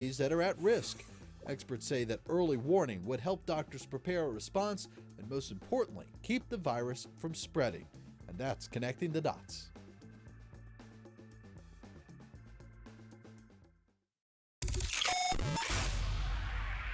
that are at risk. Experts say that early warning would help doctors prepare a response and, most importantly, keep the virus from spreading. And that's Connecting the Dots.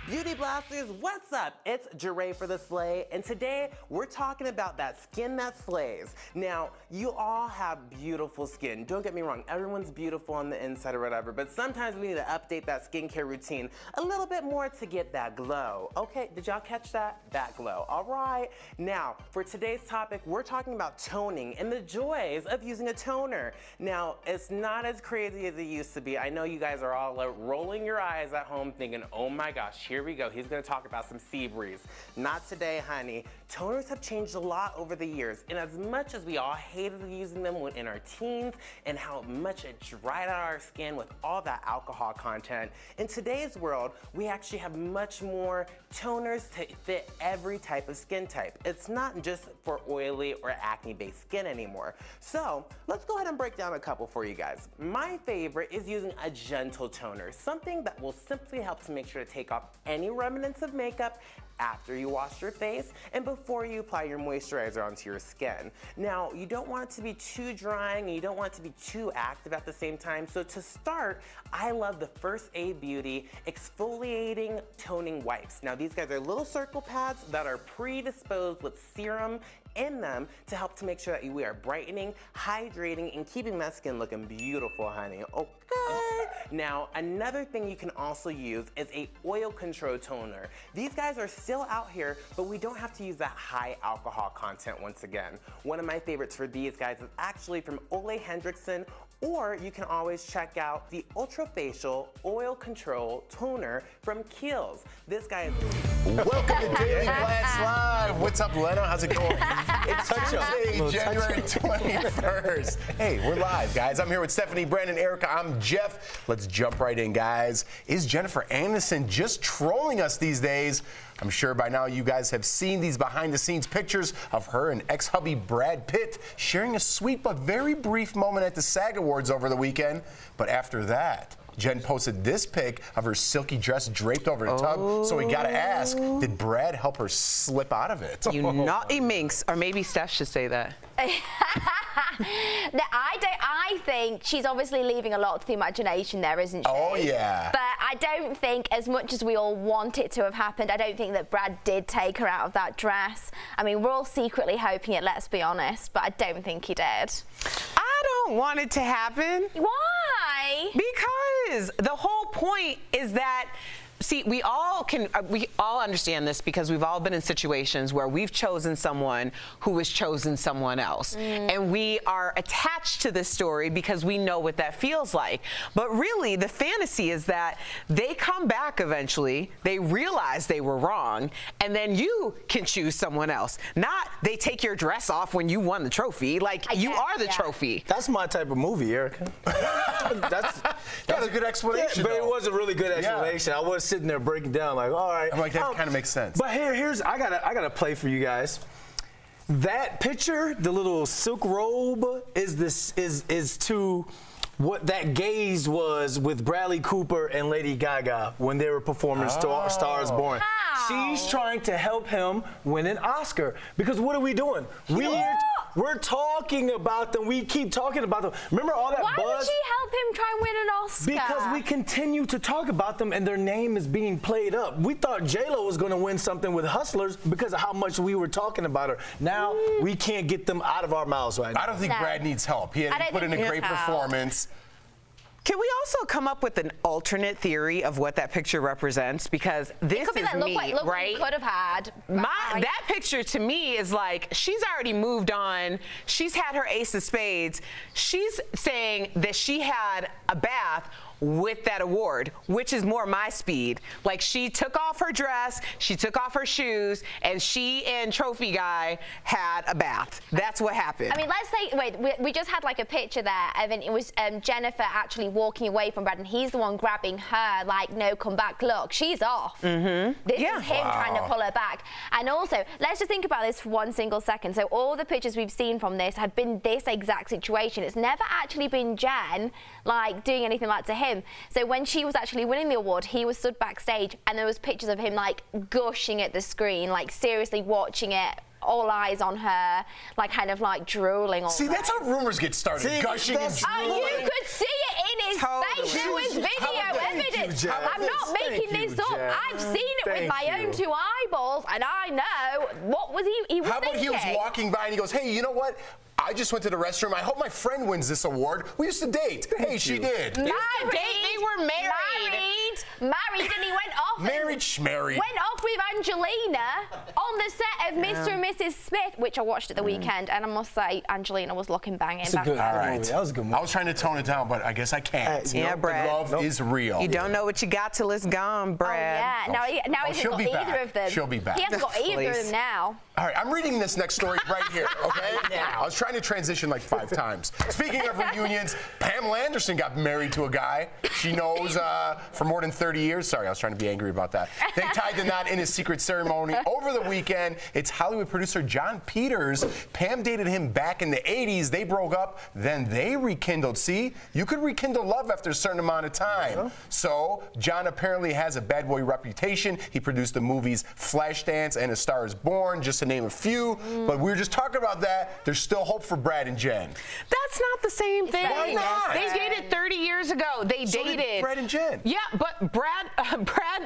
Beauty Blasters, what's up? It's Jeray for the Slay, and today we're talking about that skin that slays. Now, you all have beautiful skin. Don't get me wrong, everyone's beautiful on the inside or whatever, but sometimes we need to update that skincare routine a little bit more to get that glow. Okay, did y'all catch that? That glow. All right. Now, for today's topic, we're talking about toning and the joys of using a toner. Now, it's not as crazy as it used to be. I know you guys are all rolling your eyes at home thinking, oh my gosh, here we go. He's going to talk about some sea breeze. Not today, honey. Toners have changed a lot over the years, and as much as we all hated using them when in our teens and how much it dried out our skin with all that alcohol content, in today's world, we actually have much more toners to fit every type of skin type. It's not just for oily or acne-based skin anymore. So let's go ahead and break down a couple for you guys. My favorite is using a gentle toner, something that will simply help to make sure to take off any remnants of makeup after you wash your face and before you apply your moisturizer onto your skin. Now, you don't want it to be too drying and you don't want it to be too active at the same time. So to start, I love the First Aid Beauty Exfoliating Toning Wipes. Now, these guys are little circle pads that are predisposed with serum in them to help to make sure that we are brightening, hydrating, and keeping that skin looking beautiful, honey. Okay. Now, another thing you can also use is a oil control toner. These guys are still out here, but we don't have to use that high alcohol content once again. One of my favorites for these guys is actually from Ole Hendrickson, or you can always check out the Ultra Facial Oil Control Toner from Kiehl's. This guy is... Welcome to Daily Blast Live. What's up, Leno? How's it going? It's Tuesday, January 21st. Hey, we're live, guys. I'm here with Stephanie, Brandon, Erica. I'm Jeff. Let's jump right in, guys. Is Jennifer Aniston just trolling us these days? I'm sure by now you guys have seen these behind-the-scenes pictures of her and ex-hubby Brad Pitt sharing a sweet but very brief moment at the SAG Awards over the weekend. But after that, Jen posted this pic of her silky dress draped over the tub, so we gotta ask, did Brad help her slip out of it? You naughty minx, or maybe Steph should say that. I think she's obviously leaving a lot to the imagination there, isn't she? Oh, yeah. But I don't think, as much as we all want it to have happened, I don't think that Brad did take her out of that dress. I mean, we're all secretly hoping it, let's be honest, but I don't think he did. I don't want it to happen. Why? Because the whole point is that, see, we all understand this because we've all been in situations where we've chosen someone who has chosen someone else. And we are attached to this story because we know what that feels like. But really, the fantasy is that they come back eventually, they realize they were wrong, and then you can choose someone else. Not they take your dress off when you won the trophy. Like, you are the trophy. That's my type of movie, Erica. that's a good explanation. Yeah, but it was a really good explanation. I was sitting there breaking down like, all right. I'm like, that kind of makes sense. But here's I gotta play for you guys. That picture, the little silk robe, is to what that gaze was with Bradley Cooper and Lady Gaga when they were performing Stars Born. She's trying to help him win an Oscar. Because what are we doing? We're talking about them. We keep talking about them. Remember all that buzz? Why would she help him try and win an Oscar? Because we continue to talk about them and their name is being played up. We thought J-Lo was going to win something with Hustlers because of how much we were talking about her. Now we can't get them out of our mouths right now. I don't think Brad needs help. He put in a great performance. Can we also come up with an alternate theory of what that picture represents? Because this is me, look right? What you could have had. That picture to me is like, she's already moved on. She's had her ace of spades. She's saying that she had a bath with that award, which is more my speed. Like, she took off her dress, she took off her shoes, and she and Trophy Guy had a bath. That's what happened. I mean, let's say, wait, we just had like a picture there, and then it was Jennifer actually walking away from Brad, and he's the one grabbing her, like, no, come back, look, she's off. This is him trying to pull her back. And also, let's just think about this for one single second. So all the pictures we've seen from this have been this exact situation. It's never actually been Jen, like, doing anything like to him. him. So when she was actually winning the award, he was stood backstage, and there was pictures of him like gushing at the screen, like seriously watching it. All eyes on her, like kind of like drooling. All See, that's how rumors get started. See, Gushing and drooling. Oh, you could see it in his face. There was video evidence. I'm not making this up. I've seen it with my own 2 eyeballs, and I know what was he was How about thinking. he was walking by and he goes, hey, you know what? I just went to the restroom. I hope my friend wins this award. We used to date. Hey, she did. Married. They were married. Married, and he went off. Married schmarried. Went off with Angelina on the set of Mr. and Mrs. Smith, which I watched at the weekend, and I must say, Angelina was looking banging. That's a good movie. That was a good movie. I was trying to tone it down, but I guess I can't. Yeah, Brad. The love is real. You don't know what you got till it's gone, Brad. Oh, yeah. Now he hasn't got either of them. She'll be back. He hasn't got either of Please. them now. All right, I'm reading this next story right here, okay? I was trying to transition like 5 times. Speaking of reunions, Pamela Anderson got married to a guy she knows for more than 30 years. Sorry, I was trying to be angry about that. They tied the knot in a secret ceremony over the weekend. It's Hollywood producer John Peters. Pam dated him back in the 80s. They broke up, then they rekindled. See, you could rekindle love after a certain amount of time. Yeah. So, John apparently has a bad boy reputation. He produced the movies Flashdance and A Star is Born, just to name a few. But we were just talking about that. There's still hope for Brad and Jen. That's not the same thing. Why not? They dated 30 years ago. They So dated. did Brad and Jen. Yeah, but Brad,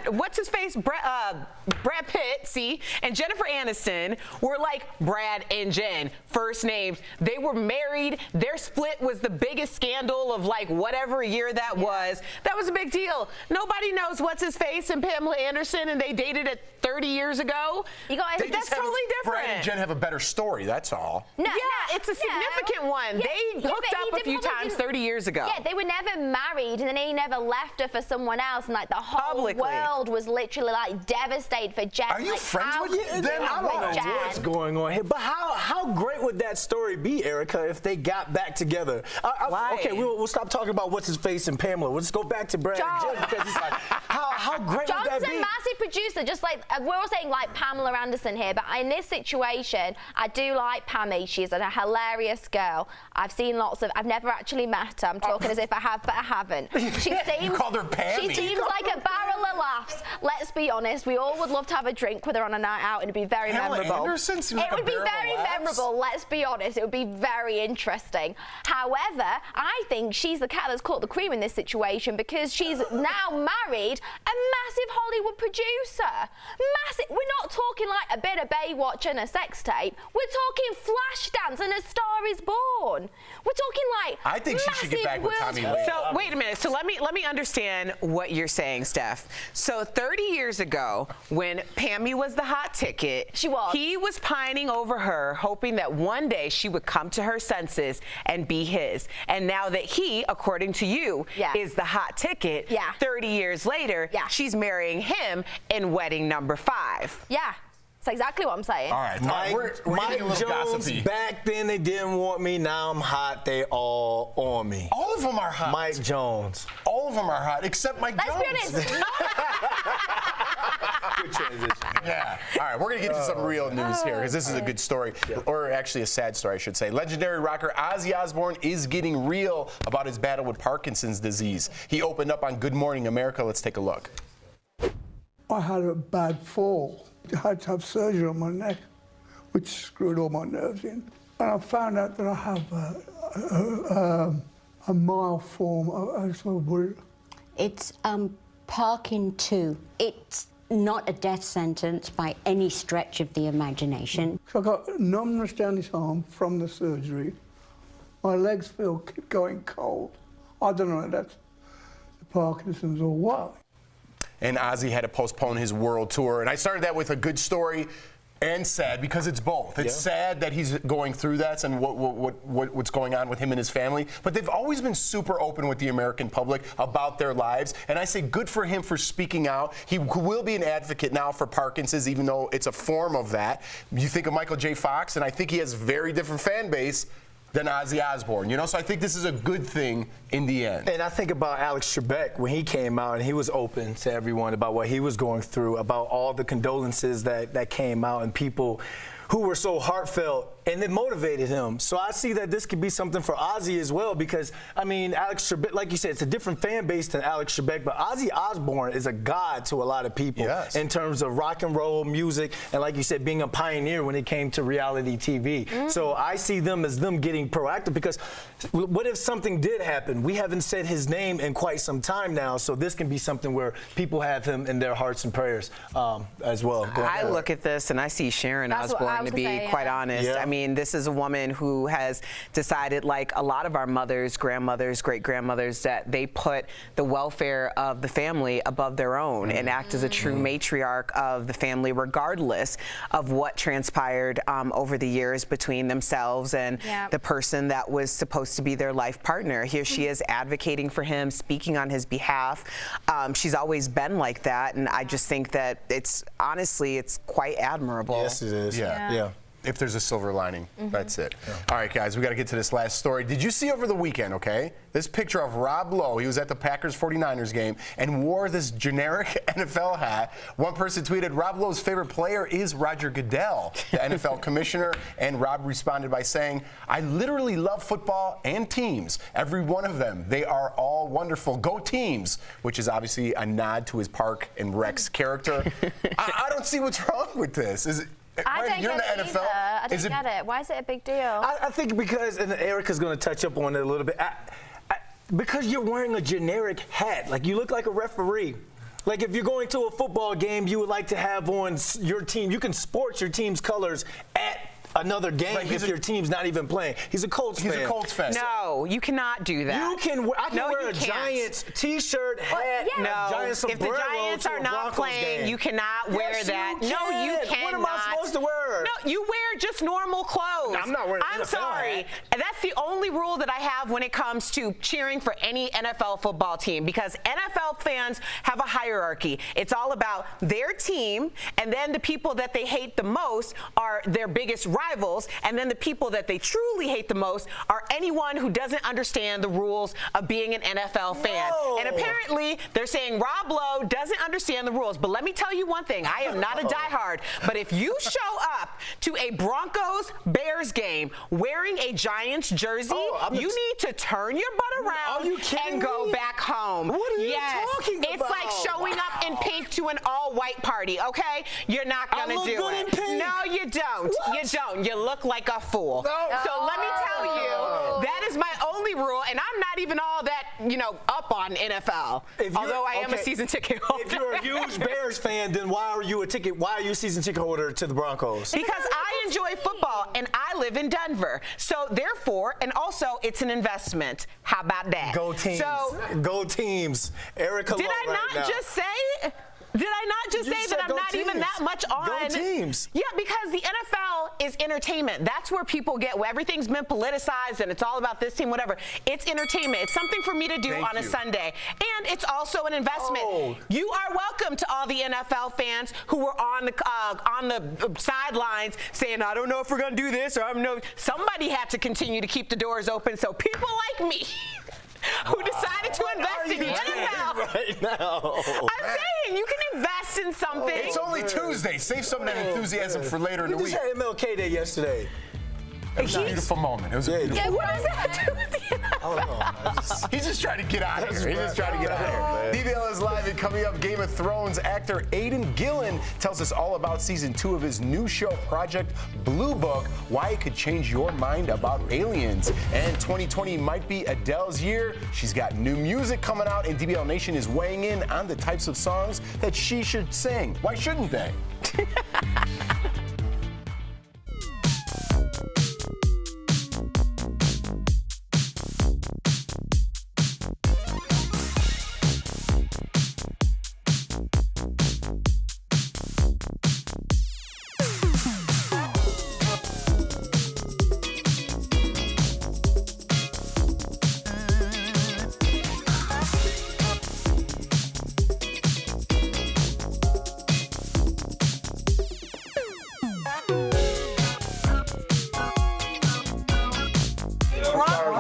what's his face? Brad Pitt, see, and Jennifer Aniston were like Brad and Jen, first names. They were married. Their split was the biggest scandal of like whatever year that was. That was a big deal. Nobody knows what's his face and Pamela Anderson, and they dated it 30 years ago. You guys, That's totally different. Brad and Jen have a better story, that's all. No, Yeah, it's a significant one. Yeah, They hooked but up a few times 30 years ago. Yeah, they were never married, and then he never left her for someone else, and like the whole Publicly. world was literally like devastated for Jen. Are you like, friends how with you? could Then you I don't know with Jen? what's going on here, but how great would that story be, Erica, if they got back together? Why? Okay, we'll stop talking about what's his face and Pamela. Let's go back to Brad and Jen, because it's like, how great John's would that a be? massive producer, just like we're all saying like Pamela Anderson here, but in this situation, I do like Pammy. She's a hilarious girl. I've seen lots of. I've never actually met her. I'm talking as if I have, but I haven't. She seems. You called her Pammy. She seems like a barrel of laughs. Let's be honest. We all would love to have a drink with her on a night out. It'd be very Pamela memorable. Anderson seems like It a would be barrel of very laughs. memorable. Let's be honest. It would be very interesting. However, I think she's the cat that's caught the cream in this situation because she's now married a massive Hollywood producer. Massive. We're not talking like a bit of Baywatch and a sex tape. We're talking Flashdance and A Star is Born. We're talking like I think she should get back with Tommy Lee. So wait a minute. So let me understand what you're saying, Steph. So 30 years ago, when Pammy was the hot ticket, She was. He was pining over her, hoping that one day she would come to her senses and be his. And now that he, according to you, Yeah. is the hot ticket, Yeah. 30 years later, Yeah. she's marrying him in wedding number 5. Yeah. That's exactly what I'm saying. All right, Mike, we're Mike getting a little Jones, gossipy. back then they didn't want me, now I'm hot, they all on me. All of them are hot. Mike Jones. All of them are hot, except Mike Let's Jones. be honest. Good transition. Yeah. All right, we're going to get to some real news here because this is a good story, or actually a sad story, I should say. Legendary rocker Ozzy Osbourne is getting real about his battle with Parkinson's disease. He opened up on Good Morning America. Let's take a look. I had a bad fall. I had to have surgery on my neck, which screwed all my nerves in. And I found out that I have a mild form of It's Parkin 2. It's not a death sentence by any stretch of the imagination. So I got numbness down this arm from the surgery. My legs feel going cold. I don't know if that's the Parkinson's or what. And Ozzy had to postpone his world tour. And I started that with a good story and sad because it's both. It's sad that he's going through that and what's going on with him and his family. But they've always been super open with the American public about their lives. And I say good for him for speaking out. He will be an advocate now for Parkinson's, even though it's a form of that. You think of Michael J. Fox, and I think he has a very different fan base than Ozzy Osbourne, you know? So I think this is a good thing in the end. And I think about Alex Trebek when he came out and he was open to everyone about what he was going through, about all the condolences that came out and people who were so heartfelt, and it motivated him. So I see that this could be something for Ozzy as well, because, I mean, Alex Trebek, like you said, it's a different fan base than Alex Trebek, but Ozzy Osbourne is a god to a lot of people in terms of rock and roll music, and like you said, being a pioneer when it came to reality TV. So I see them as them getting proactive, because what if something did happen? We haven't said his name in quite some time now, so this can be something where people have him in their hearts and prayers as well. I look at this and I see Sharon Osbourne, to be quite honest. I mean, this is a woman who has decided, like a lot of our mothers, grandmothers, great-grandmothers, that they put the welfare of the family above their own and act as a true matriarch of the family, regardless of what transpired over the years between themselves and the person that was supposed to be their life partner. Here she is advocating for him, speaking on his behalf. She's always been like that, and I just think that honestly, it's quite admirable. Yes, it is. Yeah. If there's a silver lining, that's it. All right, guys, we got to get to this last story. Did you see over the weekend, this picture of Rob Lowe? He was at the Packers-49ers game and wore this generic NFL hat. One person tweeted, Rob Lowe's favorite player is Roger Goodell, the NFL commissioner, and Rob responded by saying, I literally love football and teams. Every one of them. They are all wonderful. Go teams, which is obviously a nod to his Park and Recs character. I don't see what's wrong with this. I don't get it either. I don't get it. Why is it a big deal? I think because, and Erica's going to touch up on it a little bit, because you're wearing a generic hat. Like, you look like a referee. Like, if you're going to a football game, you would like to have on your team. You can sport your team's colors at another game if your team's not even playing. He's a Colts fan. He's a Colts fan. No, you cannot do that. I can wear a Giants t-shirt, hat, Giants sombrero. If the Giants are not playing, you cannot wear that. You No, you cannot. What am I supposed to wear? No, you wear just normal clothes. I'm not wearing I'm sorry. And that's the only rule that I have when it comes to cheering for any NFL football team, because NFL fans have a hierarchy. It's all about their team, and then the people that they hate the most are their biggest rivals, and then the people that they truly hate the most are anyone who doesn't understand the rules of being an NFL fan. And apparently, they're saying Rob Lowe doesn't understand the rules. But let me tell you one thing. I am not a diehard, but if you show up to a Broncos-Bears game wearing a Giants jersey, you need to turn your butt around and go back home. What are you talking about? It's like showing up in pink to an all-white party, okay? You're not going to do it. No, you don't. What? You don't. You look like a fool. So let me tell you, that is my only rule, and I'm not even all that, up on NFL. Although I am a season ticket holder. If you're a huge Bears fan, then why are you a season ticket holder to the Broncos? Because I enjoy football, and I live in Denver. So therefore, and also, it's an investment. How about that? Go teams. Go teams. Erica Did I not just say? Did I not just say that I'm not even that much on? Go teams. Yeah, because the NFL is entertainment. That's where people get, everything's been politicized and it's all about this team, whatever. It's entertainment. It's something for me to do on a Sunday. And it's also an investment. You are welcome to all the NFL fans who were on the sidelines saying, I don't know if we're going to do this, or somebody had to continue to keep the doors open so people like me who decided to invest in the NFL. Right now. I'm saying you can invest in something. It's only Tuesday. Save some of that enthusiasm for later in the week. We just had MLK Day yesterday. It was a beautiful moment. It was a beautiful What does that do with the NFL? He's just trying to get out of here. DBL is live, and coming up, Game of Thrones actor Aidan Gillen tells us all about season 2 of his new show, Project Blue Book, why it could change your mind about aliens. And 2020 might be Adele's year. She's got new music coming out, and DBL Nation is weighing in on the types of songs that she should sing. Why shouldn't they?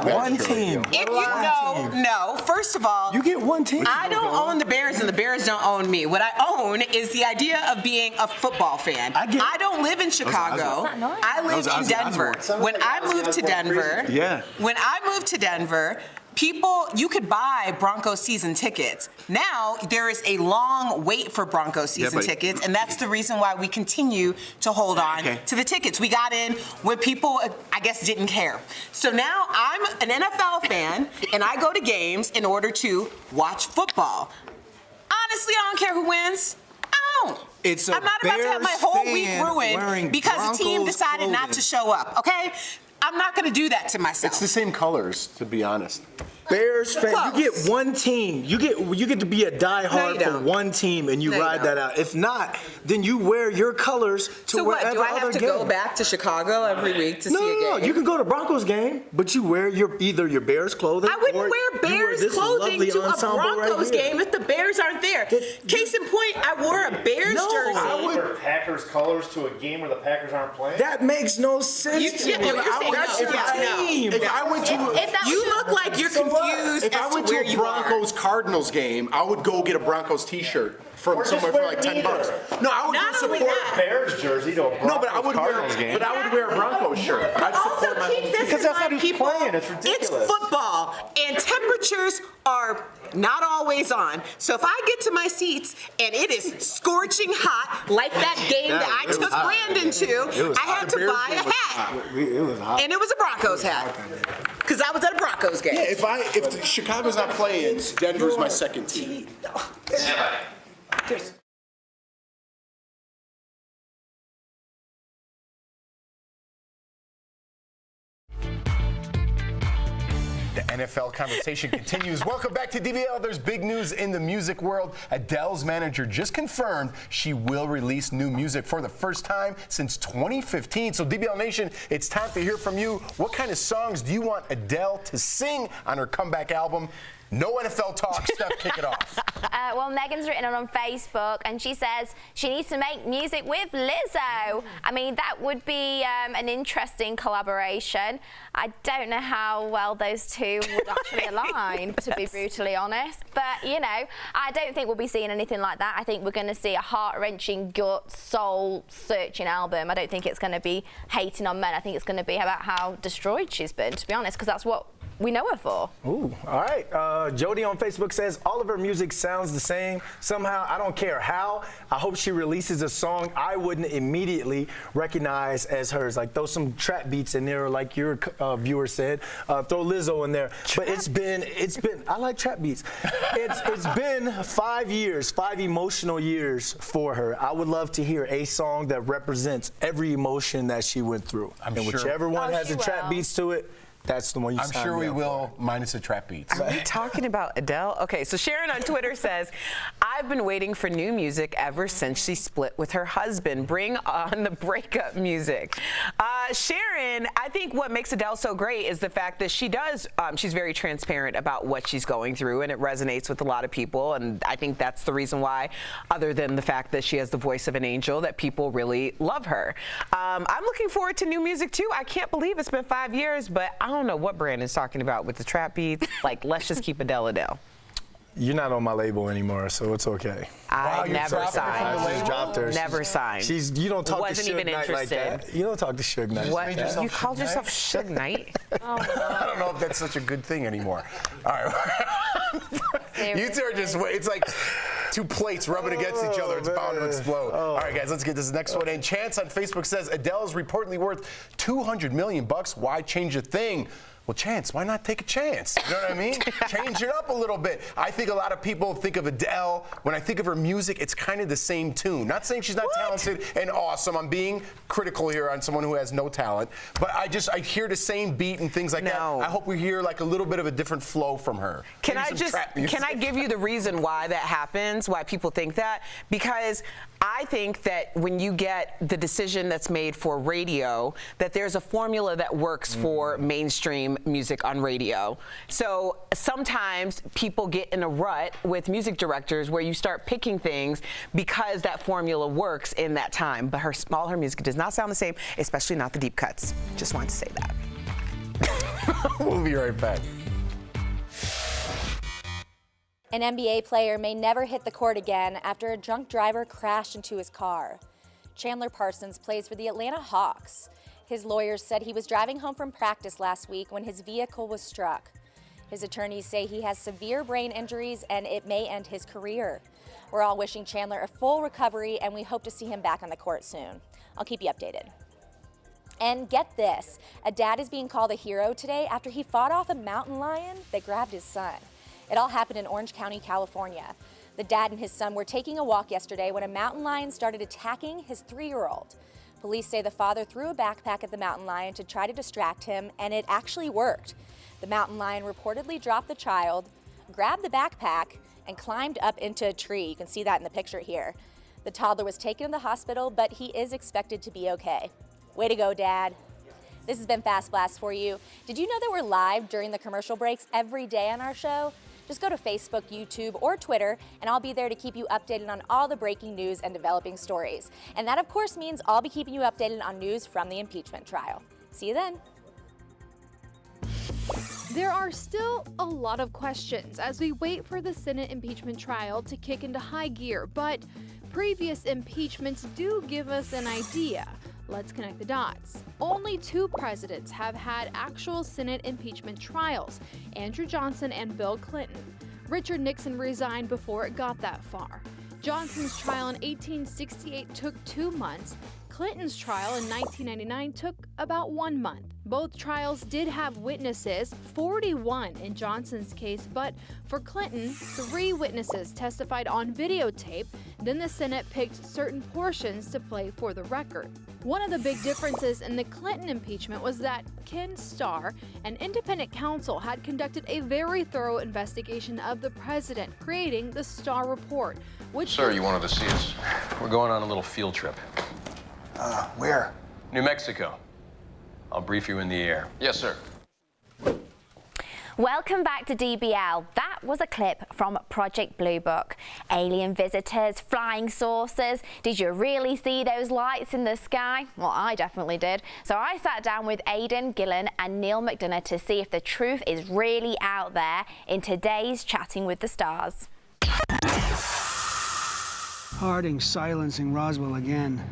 One team. If you know, first of all, you get one team. I don't own the Bears, and the Bears don't own me. What I own is the idea of being a football fan. I don't live in Chicago. I live in Denver. When I moved to Denver, people, you could buy Broncos season tickets. Now, there is a long wait for Broncos season tickets, and that's the reason why we continue to hold on to the tickets. We got in when people, I guess, didn't care. So now I'm an NFL fan, and I go to games in order to watch football. Honestly, I don't care who wins. I don't. I'm not about to have my whole week ruined because a team decided not to show up, okay? I'm not going to do that to myself. It's the same colors, to be honest. Bears fan, you get one team. You get to be a diehard for one team, and you ride that out. If not, then you wear your colors to wherever other game. So what? Do I have to go back to Chicago every week to see a game? No. You can go to Broncos game, but you wear either your Bears clothing. I wouldn't wear Bears clothing to a Broncos game if the Bears aren't there. Case in point, I wore a Bears jersey. I would wear Packers colors to a game where the Packers aren't playing. That makes no sense to me. If I went to, you look like you're confused. If I went to a Broncos Cardinals game, I would go get a Broncos T-shirt from somewhere for like $10. No, I would Not go only support that. Bears jersey to a Broncos No, but I would Cardinals game. But I would wear a Broncos shirt. I'd Also, support keep this Because in that's mind, not who's people. playing. It's ridiculous. It's football, and temperatures are not always on. So if I get to my seats and it is scorching hot, like that game that I took Brandon to, I had to buy a hat. It was hot. And it was a Broncos hat. Because I was at a Broncos game. Yeah, if Chicago's not playing, Denver's my second team. The NFL conversation continues. Welcome back to DBL. There's big news in the music world. Adele's manager just confirmed she will release new music for the first time since 2015. So DBL Nation, it's time to hear from you. What kind of songs do you want Adele to sing on her comeback album? No NFL talk. Steph, kick it off. Well, Megan's written it on Facebook, and she says she needs to make music with Lizzo. I mean, that would be an interesting collaboration. I don't know how well those two would actually align, to be brutally honest. But, you know, I don't think we'll be seeing anything like that. I think we're going to see a heart-wrenching, gut, soul-searching album. I don't think it's going to be hating on men. I think it's going to be about how destroyed she's been, to be honest, because that's what we know her for. Ooh, all right. Jody on Facebook says all of her music sounds the same. Somehow, I don't care how. I hope she releases a song I wouldn't immediately recognize as hers. Like throw some trap beats in there, like your viewer said. Throw Lizzo in there. But it's been. I like trap beats. It's been 5 years, 5 emotional years for her. I would love to hear a song that represents every emotion that she went through. And whichever one has the trap beats to it, that's the one you I'm sure we will, minus the trap beats. Are we talking about Adele? Okay, so Sharon on Twitter says, I've been waiting for new music ever since she split with her husband. Bring on the breakup music. Sharon, I think what makes Adele so great is the fact that she's very transparent about what she's going through, and it resonates with a lot of people, and I think that's the reason why, other than the fact that she has the voice of an angel, that people really love her. I'm looking forward to new music, too. I can't believe it's been 5 years, but I don't know what Brandon's talking about with the trap beats. Like, let's just keep Adele. You're not on my label anymore, so it's okay. I never signed. I just dropped her. Never signed. You don't talk to Wasn't even Suge Knight like interested. that. You don't talk to Suge Knight. What? like that. You called yourself Suge Knight? I don't know if that's such a good thing anymore. All right. You two are just, it's like two plates rubbing against each other. It's bound to explode. All right, guys, let's get this next one in. Chance on Facebook says Adele is reportedly worth $200 million. Why change a thing? Well, Chance, why not take a chance? You know what I mean? Change it up a little bit. I think a lot of people think of Adele. When I think of her music, it's kind of the same tune. Not saying she's not talented and awesome. I'm being critical here on someone who has no talent. But I hear the same beat and things like that. I hope we hear like a little bit of a different flow from her. Can I give you the reason why that happens, why people think that? Because I think that when you get the decision that's made for radio, that there's a formula that works for mainstream music on radio. So sometimes people get in a rut with music directors where you start picking things because that formula works in that time. But all her music does not sound the same, especially not the deep cuts. Just wanted to say that. We'll be right back. An NBA player may never hit the court again after a drunk driver crashed into his car. Chandler Parsons plays for the Atlanta Hawks. His lawyers said he was driving home from practice last week when his vehicle was struck. His attorneys say he has severe brain injuries and it may end his career. We're all wishing Chandler a full recovery, and we hope to see him back on the court soon. I'll keep you updated. And get this, a dad is being called a hero today after he fought off a mountain lion that grabbed his son. It all happened in Orange County, California. The dad and his son were taking a walk yesterday when a mountain lion started attacking his 3-year-old. Police say the father threw a backpack at the mountain lion to try to distract him, and it actually worked. The mountain lion reportedly dropped the child, grabbed the backpack, and climbed up into a tree. You can see that in the picture here. The toddler was taken to the hospital, but he is expected to be okay. Way to go, Dad. This has been Fast Blast for you. Did you know that we're live during the commercial breaks every day on our show? Just go to Facebook, YouTube, or Twitter, and I'll be there to keep you updated on all the breaking news and developing stories. And that, of course, means I'll be keeping you updated on news from the impeachment trial. See you then. There are still a lot of questions as we wait for the Senate impeachment trial to kick into high gear, but previous impeachments do give us an idea. Let's connect the dots. Only 2 presidents have had actual Senate impeachment trials, Andrew Johnson and Bill Clinton. Richard Nixon resigned before it got that far. Johnson's trial in 1868 took 2 months. Clinton's trial in 1999 took about 1 month. Both trials did have witnesses, 41 in Johnson's case, but for Clinton, 3 witnesses testified on videotape. Then the Senate picked certain portions to play for the record. One of the big differences in the Clinton impeachment was that Ken Starr, an independent counsel, had conducted a very thorough investigation of the president, creating the Starr Report, which— Sir, you wanted to see us. We're going on a little field trip. Where? New Mexico. I'll brief you in the air. Yes, sir. Welcome back to DBL. That was a clip from Project Blue Book. Alien visitors, flying saucers. Did you really see those lights in the sky? Well, I definitely did. So I sat down with Aidan Gillen and Neil McDonough to see if the truth is really out there in today's Chatting with the Stars. Harding silencing Roswell again.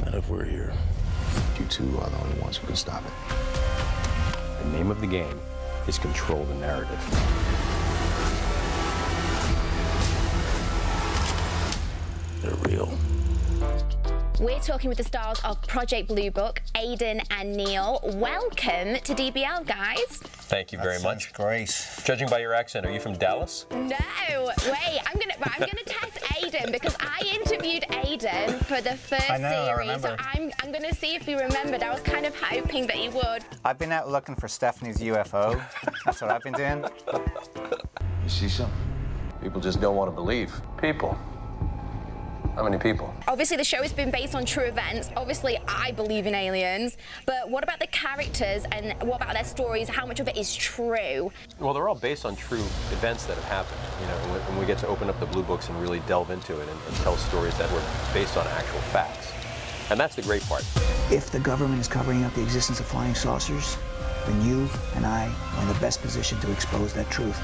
Not if we're here. You two are the only ones who can stop it. The name of the game is control the narrative. They're real. We're talking with the stars of Project Blue Book, Aidan and Neil. Welcome to DBL, guys. Thank you very much. Great. Judging by your accent, are you from Dallas? No, wait, I'm gonna test Aidan because I interviewed Aidan for the first series. So I'm gonna see if he remembered. I was kind of hoping that he would. I've been out looking for Stephanie's UFO. That's what I've been doing. You see something? People just don't want to believe. People. How many people? Obviously, the show has been based on true events. Obviously, I believe in aliens. But what about the characters and what about their stories? How much of it is true? Well, they're all based on true events that have happened. You know, and we get to open up the blue books and really delve into it and tell stories that were based on actual facts. And that's the great part. If the government is covering up the existence of flying saucers, then you and I are in the best position to expose that truth.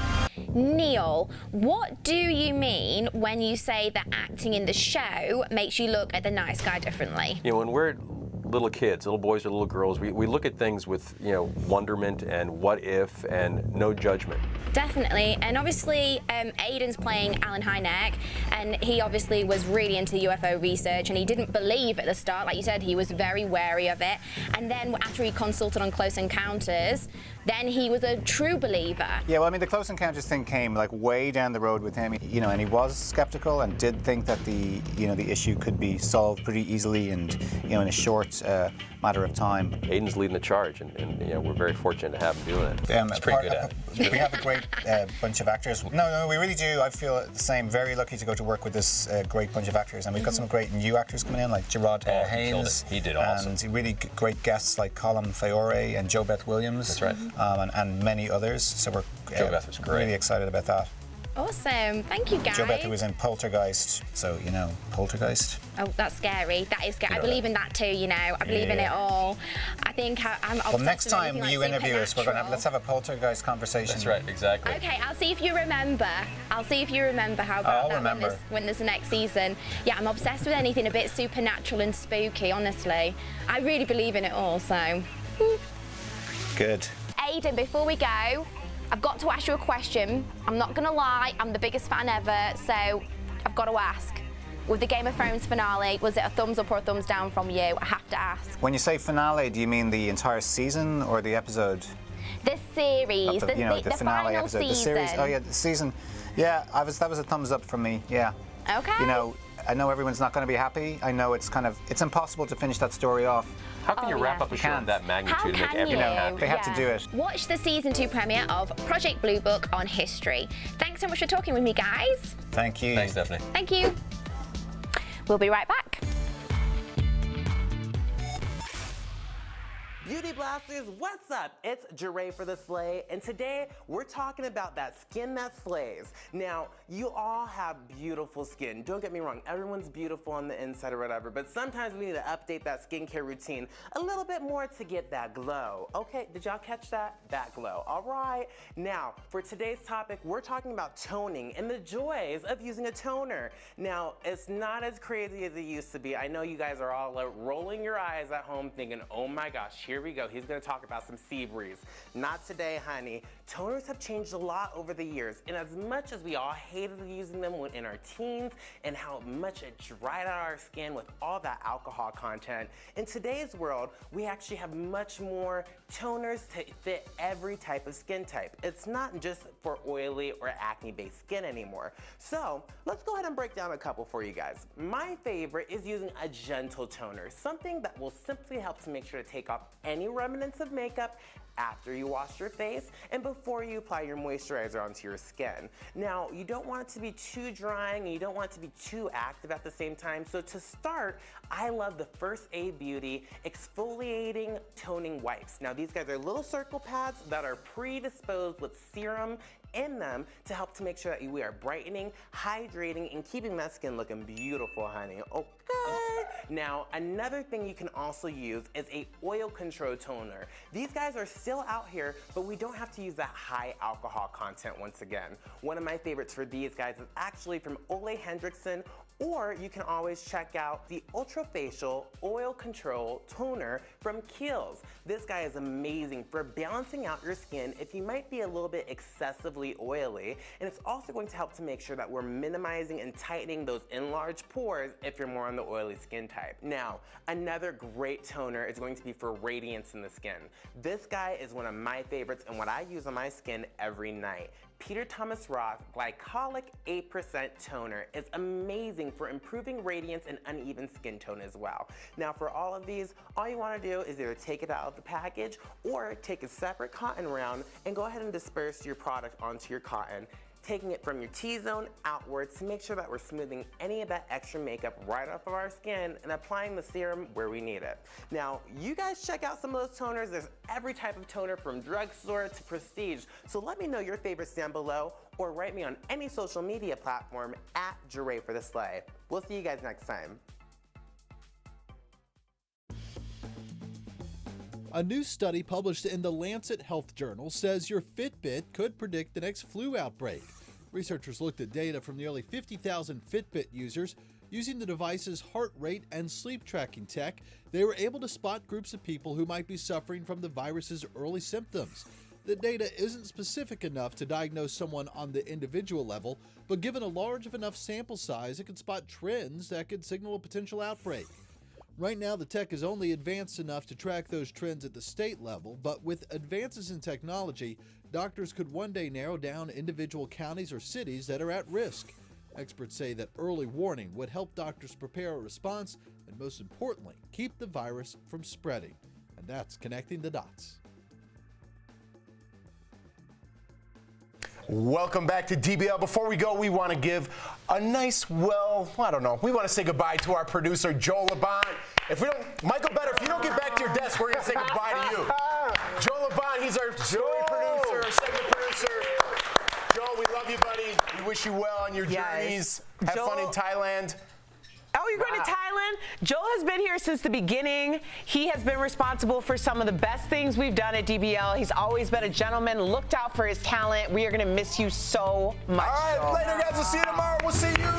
Neil, what do you mean when you say that acting in the show makes you look at the nice guy differently? You know, when we're little kids, little boys or little girls, we look at things with, you know, wonderment and what if and no judgment. Definitely, and obviously Aidan's playing Alan Hynek, and he obviously was really into UFO research, and he didn't believe at the start, like you said, he was very wary of it, and then after he consulted on Close Encounters, then he was a true believer. Yeah, well, I mean, the Close Encounters thing came like way down the road with him, you know, and he was skeptical and did think that the issue could be solved pretty easily and, you know, in a short matter of time. Aidan's leading the charge, and you know, we're very fortunate to have him doing it. He's pretty good at it. We have a great bunch of actors. No, we really do. I feel the same. Very lucky to go to work with this great bunch of actors, and we've got some great new actors coming in, like Gerard Haynes. He did awesome. And really great guests like Colin Fiore and Jo Beth Williams. That's right. And many others. So we're Jo Beth was great. Really excited about that. Awesome. Thank you, guys. Joe Becker was in Poltergeist, so, you know, Poltergeist. Oh, that's scary. That is scary. I believe in that too, you know. I believe in it all. I think I'm obsessed Well, next with time anything you like interview us, let's have a Poltergeist conversation. That's right, exactly. Okay, I'll see if you remember. I'll see if you remember how about that when there's the next season. Yeah, I'm obsessed with anything a bit supernatural and spooky, honestly. I really believe in it all, so. Good. Aidan, before we go, I've got to ask you a question. I'm not gonna lie, I'm the biggest fan ever, so I've got to ask. With the Game of Thrones finale, was it a thumbs up or a thumbs down from you? I have to ask. When you say finale, do you mean the entire season or the episode? The series, the finale final episode, season. the series. Oh yeah, the season. Yeah, that was a thumbs up from me. Yeah. Okay. You know, I know everyone's not going to be happy. I know it's impossible to finish that story off. How can you wrap up a show of that magnitude and make everyone happy? They have to do it. Watch the season 2 premiere of Project Blue Book on history. Thanks so much for talking with me, guys. Thank you. Thanks, Stephanie. Thank you. We'll be right back. Beauty Blasters, what's up? It's Jeray for the Slay, and today we're talking about that skin that slays. Now, you all have beautiful skin. Don't get me wrong, everyone's beautiful on the inside or whatever, but sometimes we need to update that skincare routine a little bit more to get that glow. Okay, did y'all catch that? That glow. All right. Now, for today's topic, we're talking about toning and the joys of using a toner. Now, it's not as crazy as it used to be. I know you guys are all rolling your eyes at home thinking, oh my gosh, here we go. He's going to talk about some sea breeze. Not today, honey. Toners have changed a lot over the years, and as much as we all hated using them in our teens and how much it dried out our skin with all that alcohol content, in today's world, we actually have much more toners to fit every type of skin type. It's not just for oily or acne-based skin anymore. So let's go ahead and break down a couple for you guys. My favorite is using a gentle toner, something that will simply help to make sure to take off any remnants of makeup after you wash your face and before you apply your moisturizer onto your skin. Now, you don't want it to be too drying and you don't want it to be too active at the same time. So to start, I love the First Aid Beauty Exfoliating Toning Wipes. Now, these guys are little circle pads that are predisposed with serum in them to help to make sure that we are brightening, hydrating, and keeping that skin looking beautiful, honey. Okay. Now, another thing you can also use is a oil control toner. These guys are still out here, but we don't have to use that high alcohol content once again. One of my favorites for these guys is actually from Ole Henriksen, or you can always check out the Ultra Facial Oil Control Toner from Kiehl's. This guy is amazing for balancing out your skin if you might be a little bit excessively oily, and it's also going to help to make sure that we're minimizing and tightening those enlarged pores if you're more on the oily skin type. Now, another great toner is going to be for radiance in the skin. This guy is one of my favorites and what I use on my skin every night. Peter Thomas Roth Glycolic 8% Toner is amazing for improving radiance and uneven skin tone as well. Now, for all of these, all you want to do is either take it out of the package or take a separate cotton round and go ahead and disperse your product onto your cotton, taking it from your T-zone outwards to make sure that we're smoothing any of that extra makeup right off of our skin and applying the serum where we need it. Now, you guys check out some of those toners. There's every type of toner from drugstore to prestige. So let me know your favorites down below or write me on any social media platform at Jeray for the Slay. We'll see you guys next time. A new study published in the Lancet Health Journal says your Fitbit could predict the next flu outbreak. Researchers looked at data from nearly 50,000 Fitbit users. Using the device's heart rate and sleep tracking tech, they were able to spot groups of people who might be suffering from the virus's early symptoms. The data isn't specific enough to diagnose someone on the individual level, but given a large enough sample size, it could spot trends that could signal a potential outbreak. Right now, the tech is only advanced enough to track those trends at the state level, but with advances in technology, doctors could one day narrow down individual counties or cities that are at risk. Experts say that early warning would help doctors prepare a response and, most importantly, keep the virus from spreading. And that's Connecting the Dots. Welcome back to DBL. Before we go, we want to give a nice, we want to say goodbye to our producer, Joel Laban. Michael Better, if you don't get back to your desk, we're going to say goodbye to you. Joel Laban, he's our story producer, our segment producer. Joel, We love you, buddy. We wish you well on your journeys. Have fun in Thailand. Oh, you're going to Thailand? Joel has been here since the beginning. He has been responsible for some of the best things we've done at DBL. He's always been a gentleman, looked out for his talent. We are going to miss you so much. All right, later, guys. We'll see you tomorrow. We'll see you.